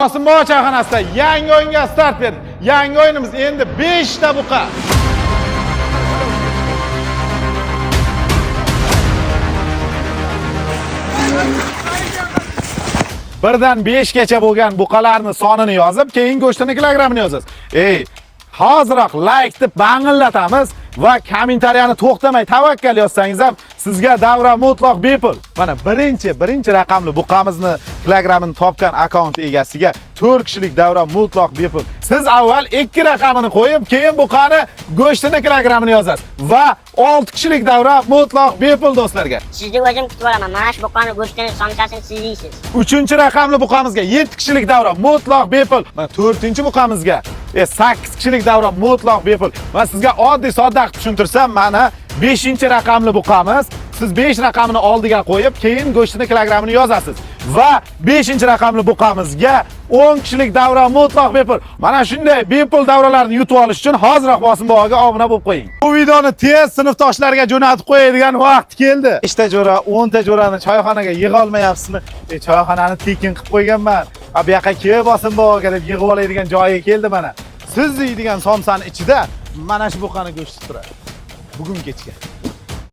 Qosimboy choyxonasida yangi o'yinga start berdi. Yangi o'yinimiz endi 5 ta buqa. Birdan 5 gacha bo'lgan buqalarning sonini yozib, keyin go'shtini kilogrammini yozasiz. Hoziroq like deb bangillatamiz va kommentariyani to'xtamay tavakkal yozsangiz ham sizga davra mutlaq bepul. Mana birinchi raqamli buqamizni kilogrammini topgan akkaunt egasiga 4 kishilik davra mutlaq bepul. Siz avval 2 raqamini qo'yib, keyin buqani go'shtini kilogrammini yozasiz va 6 kishilik davra mutlaq bepul do'stlarga. Sizni o'zim kutib olaman. Mana shu buqani go'shtini somsasini siz yeysiz. 3-raqamli buqamizga 7 kishilik davra mutlaq bepul. Mana 4-buqamizga 8 kishilik davra mutlaq bepul. Va sizga oddiy sodda tushuntirsam, mana 5-raqamli buqamiz. Siz 5 raqamini oldiga qo'yib, keyin go'shtini kilogrammini yozasiz va 5-raqamli buqamizga 10 kishilik davra mutlaq bepul. Mana shunday bepul davralarni yutib olish uchun hoziroq Qosimboyga obuna bo'lib qo'ying. Bu videoni tez sinfdoshlarga jo'natib qo'yadigan vaqt keldi. 5 ta jo'ra, 10 ta jo'rani choyxonaga yig'a olmayapsizmi? Choyxonani tekin qilib qo'yganman. Bu yoqqa kelib Qosimboyga deb yig'ib oladigan joyiga keldi mana. Siz yeydigan somsani ichida mana shu buqani go'shti turadi. Bugun kechga